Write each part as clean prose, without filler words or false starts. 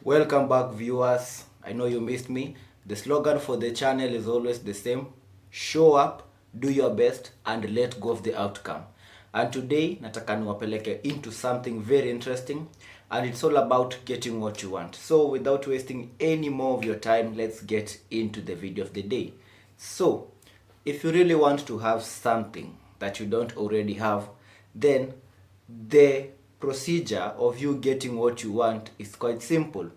Welcome back, viewers. I know you missed me. The slogan for the channel is always the same: show up, do your best, and let go of the outcome. And today nataka niwapeleke into something very interesting, and it's all about getting what you want. So without wasting any more of your time, let's get into the video of the day. So if you really want to have something that you don't already have, then the procedure of you getting what you want is quite simple,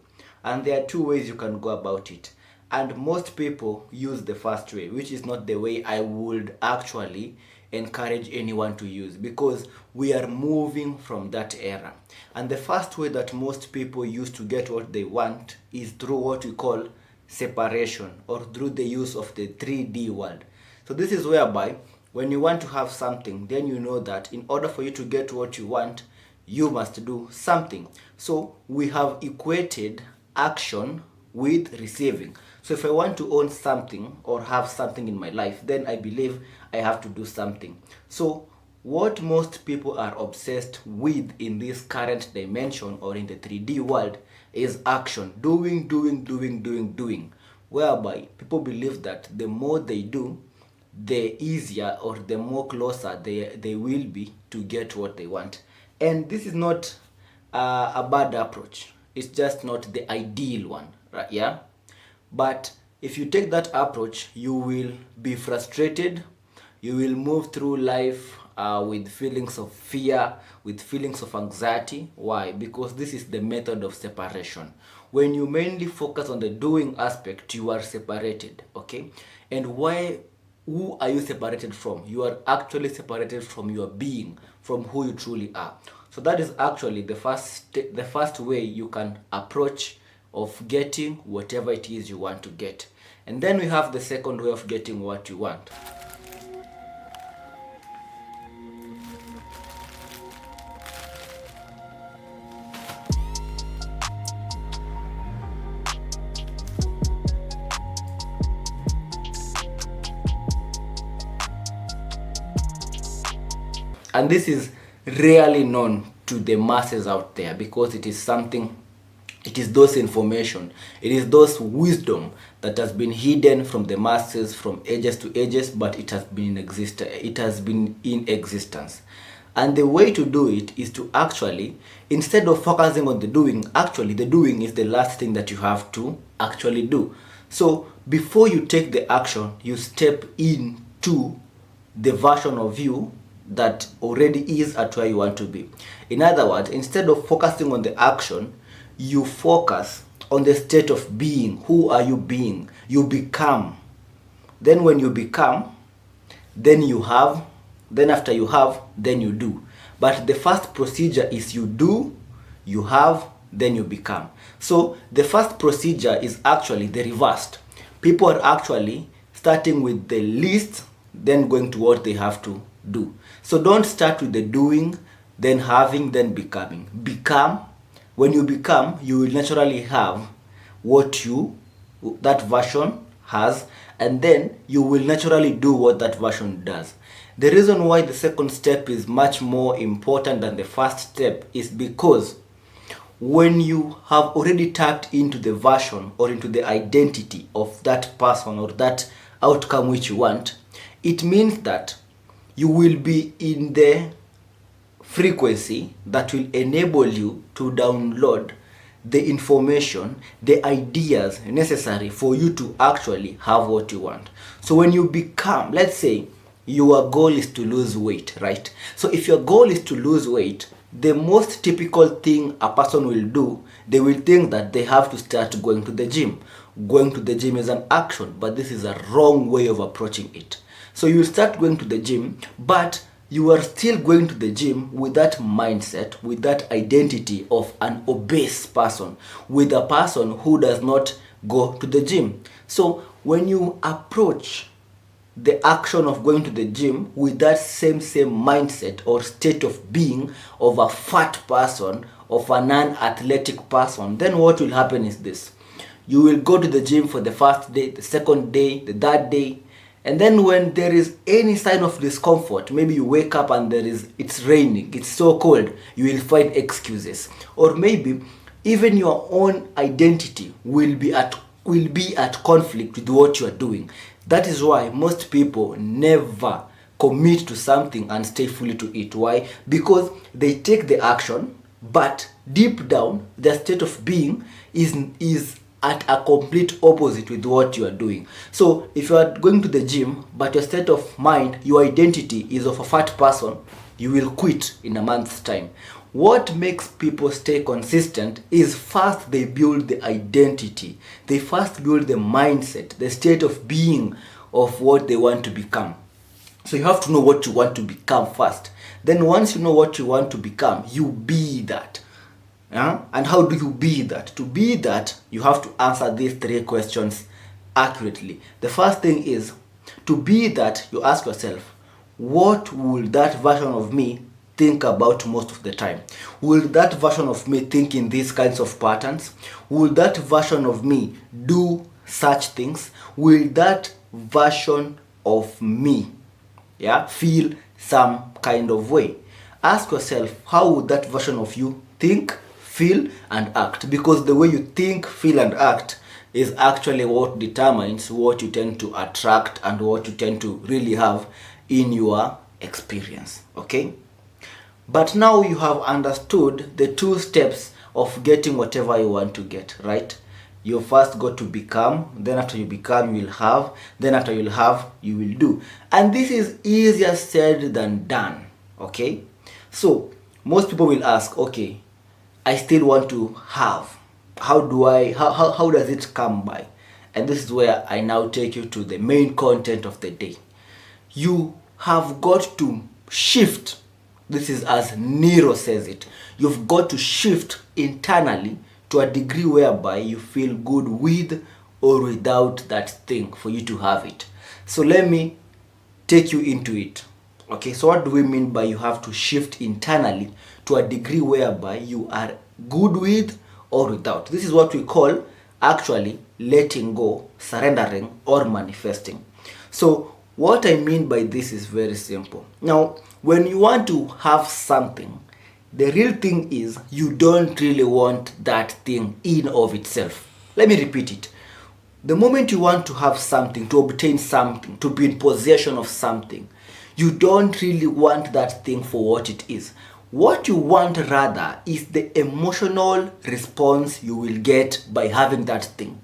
and there are two ways you can go about it. And most people use the first way, which is not the way I would actually encourage anyone to use, because we are moving from that era. And the first way that most people use to get what they want is through what we call separation, or through the use of the 3D world. So this is whereby when you want to have something, then you know that in order for you to get what you want, you must do something. So we have equated action with receiving. So if I want to own something or have something in my life, then I believe I have to do something. So what most people are obsessed with in this current dimension or in the 3D world is action. Doing, whereby people believe that the more they do, the easier or the more closer they will be to get what they want. And this is not a bad approach. It's just not the ideal one, right? Yeah. But if you take that approach, you will be frustrated. You will move through life with feelings of fear, with feelings of anxiety. Why? Because this is the method of separation. When you mainly focus on the doing aspect, you are separated. Okay. And who are you separated from? You are actually separated from your being, from who you truly are. So that is actually the first way you can approach of getting whatever it is you want to get. And then we have the second way of getting what you want. And this is rarely known to the masses out there, because it is those information, it is those wisdom that has been hidden from the masses from ages to ages, but it has been in existence. And the way to do it is to actually, instead of focusing on the doing, actually the doing is the last thing that you have to actually do. So before you take the action, you step into the version of you that already is at where you want to be. In other words, instead of focusing on the action, you focus on the state of being. Who are you being? You become. Then when you become, then you have. Then after you have, then you do. But the first procedure is you do, you have, then you become. So the first procedure is actually the reversed. People are actually starting with the least, then going to what they have to do. So don't start with the doing, then having, then becoming. Become. When you become, you will naturally have what that version has, and then you will naturally do what that version does. The reason why the second step is much more important than the first step is because when you have already tapped into the version or into the identity of that person or that outcome which you want, it means that you will be in the frequency that will enable you to download the information, the ideas necessary for you to actually have what you want. So when you become, let's say your goal is to lose weight, right? So if your goal is to lose weight, the most typical thing a person will do, they will think that they have to start going to the gym. Going to the gym is an action, but this is a wrong way of approaching it. So you will start going to the gym, but you are still going to the gym with that mindset, with that identity of an obese person, with a person who does not go to the gym. So when you approach the action of going to the gym with that same mindset or state of being of a fat person, of a non-athletic person, then what will happen is this. You will go to the gym for the first day, the second day, the third day, and then when there is any sign of discomfort, maybe you wake up and it's raining, it's so cold, you will find excuses. Or maybe even your own identity will be at conflict with what you are doing. That is why most people never commit to something and stay fully to it. Why? Because they take the action, but deep down their state of being is at a complete opposite with what you are doing. So if you are going to the gym but your state of mind, your identity is of a fat person, you will quit in a month's time. What makes people stay consistent is first they build the identity. They first build the mindset, the state of being of what they want to become. So you have to know what you want to become first. Then once you know what you want to become, you be that. Yeah? And how do you be that? To be that, you have to answer these 3 questions accurately. The first thing is, to be that, you ask yourself, what will that version of me think about most of the time? Will that version of me think in these kinds of patterns? Will that version of me do such things? Will that version of me feel some kind of way? Ask yourself, how would that version of you think, feel, and act? Because the way you think, feel, and act is actually what determines what you tend to attract and what you tend to really have in your experience. Okay? But now you have understood the 2 steps of getting whatever you want to get, right? You first got to become, then after you become, you will have, then after you'll have, you will do. And this is easier said than done, okay? So, most people will ask, okay, I still want to have. How does it come by? And this is where I now take you to the main content of the day. You have got to shift. This is as Nero says it. You've got to shift internally to a degree whereby you feel good with or without that thing for you to have it. So let me take you into it. Okay, so what do we mean by you have to shift internally to a degree whereby you are good with or without? This is what we call actually letting go, surrendering, or manifesting. So what I mean by this is very simple. Now, when you want to have something, the real thing is you don't really want that thing in of itself. Let me repeat it. The moment you want to have something, to obtain something, to be in possession of something, you don't really want that thing for what it is. What you want rather is the emotional response you will get by having that thing.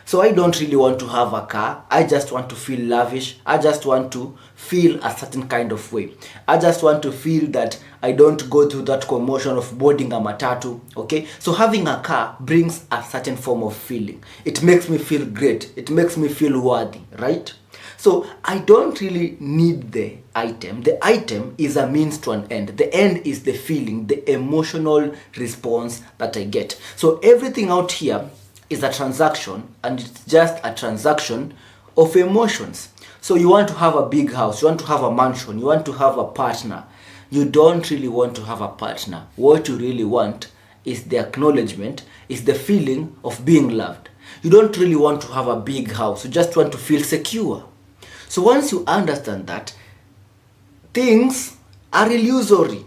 So I don't really want to have a car. I just want to feel lavish. I just want to feel a certain kind of way. I just want to feel that I don't go through that commotion of boarding a matatu. Okay? So having a car brings a certain form of feeling. It makes me feel great. It makes me feel worthy, right? So I don't really need the item. The item is a means to an end. The end is the feeling, the emotional response that I get. So everything out here is a transaction, and it's just a transaction of emotions. So you want to have a big house, you want to have a mansion, you want to have a partner. You don't really want to have a partner. What you really want is the acknowledgement, is the feeling of being loved. You don't really want to have a big house, you just want to feel secure. So once you understand that, things are illusory.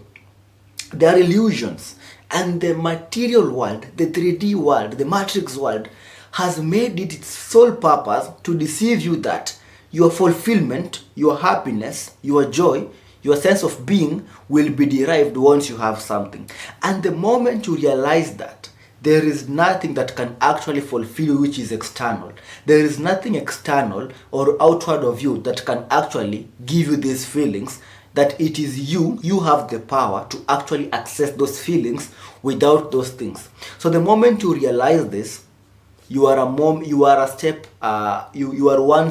They are illusions. And the material world, the 3D world, the matrix world has made it its sole purpose to deceive you that your fulfillment, your happiness, your joy, your sense of being will be derived once you have something. And the moment you realize that, there is nothing that can actually fulfill you which is external. There is nothing external or outward of you that can actually give you these feelings, that it is you have the power to actually access those feelings without those things. So the moment you realize this, you are one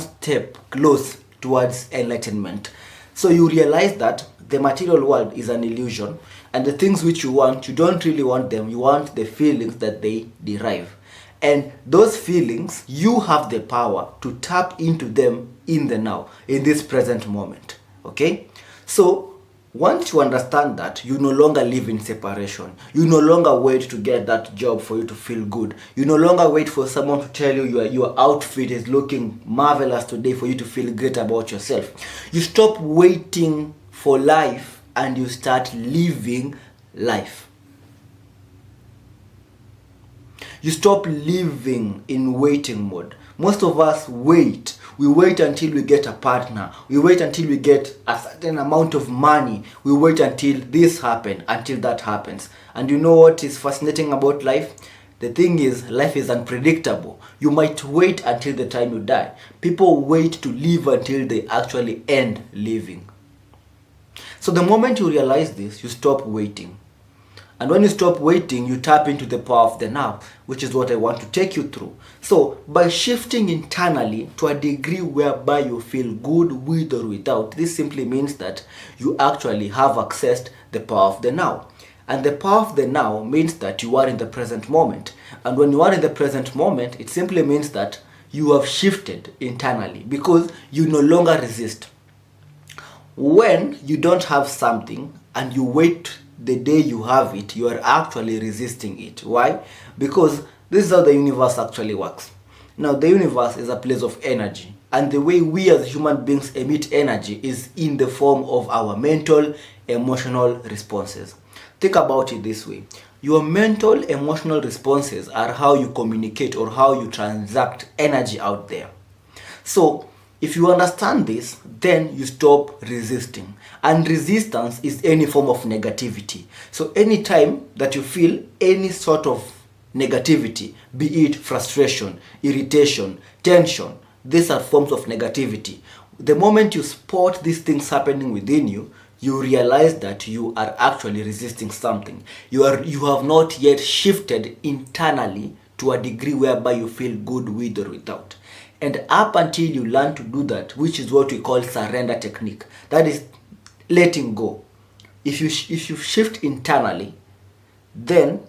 step close towards enlightenment. So you realize that the material world is an illusion, and the things which you want, you don't really want them. You want the feelings that they derive. And those feelings, you have the power to tap into them in the now, in this present moment. Okay? So once you understand that, you no longer live in separation. You no longer wait to get that job for you to feel good. You no longer wait for someone to tell you your outfit is looking marvelous today for you to feel great about yourself. You stop waiting for life and you start living life. You stop living in waiting mode. Most of us wait. We wait until we get a partner. We wait until we get a certain amount of money. We wait until this happens, until that happens. And you know what is fascinating about life? The thing is, life is unpredictable. You might wait until the time you die. People wait to live until they actually end living. So the moment you realize this, you stop waiting. And when you stop waiting, you tap into the power of the now, which is what I want to take you through. So by shifting internally to a degree whereby you feel good with or without, this simply means that you actually have accessed the power of the now. And the power of the now means that you are in the present moment. And when you are in the present moment, it simply means that you have shifted internally because you no longer resist. When you don't have something and you wait the day you have it, you are actually resisting it. Why? Because this is how the universe actually works. Now, the universe is a place of energy. And the way we as human beings emit energy is in the form of our mental, emotional responses. Think about it this way. Your mental, emotional responses are how you communicate or how you transact energy out there. So, if you understand this, then you stop resisting. And resistance is any form of negativity. So anytime that you feel any sort of negativity, be it frustration, irritation, tension, these are forms of negativity. The moment you spot these things happening within you, you realize that you are actually resisting something. You have not yet shifted internally to a degree whereby you feel good with or without. And up until you learn to do that, which is what we call surrender technique, that is letting go. If you shift internally, then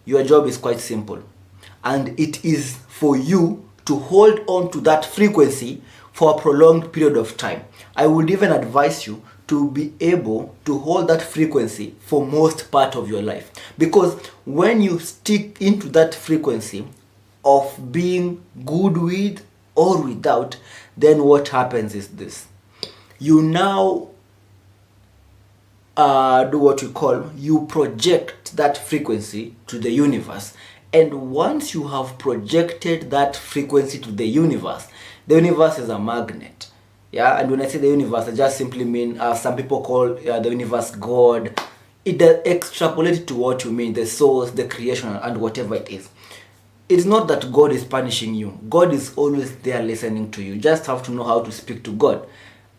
your job is quite simple. And it is for you to hold on to that frequency for a prolonged period of time. I would even advise you to be able to hold that frequency for most part of your life. Because when you stick into that frequency of being good with or without, then what happens is this. You now do what you project that frequency to the universe. And once you have projected that frequency to the universe is a magnet. Yeah, and when I say the universe, I just simply mean, some people call the universe God. It does extrapolate to what you mean, the source, the creation, and whatever it is. It's not that God is punishing you. God is always there listening to you. You just have to know how to speak to God.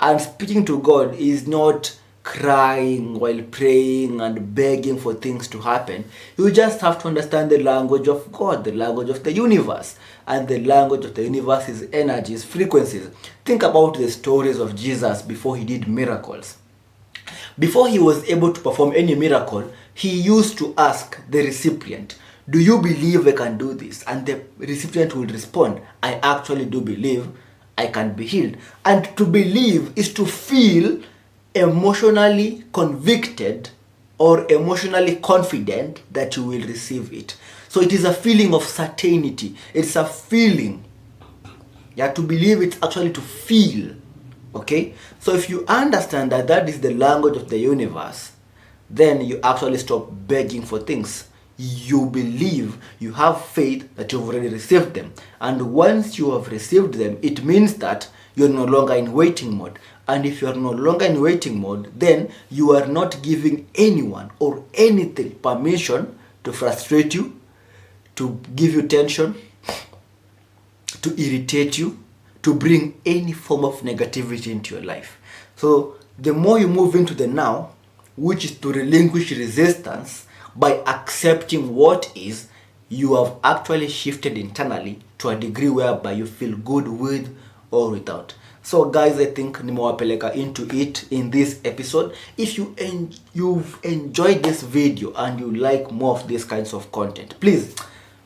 And speaking to God is not crying while praying and begging for things to happen. You just have to understand the language of God, the language of the universe. And the language of the universe is energies, frequencies. Think about the stories of Jesus before he did miracles. Before he was able to perform any miracle, he used to ask the recipient, do you believe I can do this? And the recipient will respond, I actually do believe I can be healed. And to believe is to feel emotionally convicted or emotionally confident that you will receive it. So it is a feeling of certainty. It's a feeling. Yeah, to believe it's actually to feel. Okay? So if you understand that that is the language of the universe, then you actually stop begging for things. You believe, you have faith that you've already received them. And once you have received them, it means that you're no longer in waiting mode. And if you're no longer in waiting mode, then you are not giving anyone or anything permission to frustrate you, to give you tension, to irritate you, to bring any form of negativity into your life. So the more you move into the now, which is to relinquish resistance, by accepting what is, you have actually shifted internally to a degree whereby you feel good with or without. So guys, I think nimewapeleka into it in this episode. If you've enjoyed this video and you like more of these kinds of content, please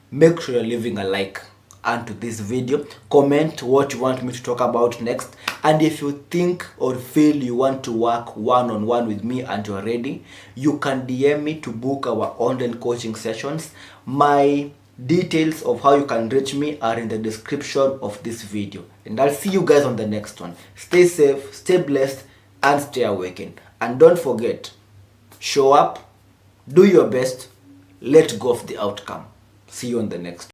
make sure you're leaving a like onto this video. Comment what you want me to talk about next. And if you think or feel you want to work one-on-one with me and you're ready, you can DM me to book our online coaching sessions. My details of how you can reach me are in the description of this video. And I'll see you guys on the next one. Stay safe, stay blessed, and stay awakened. And don't forget, show up, do your best, let go of the outcome. See you on the next.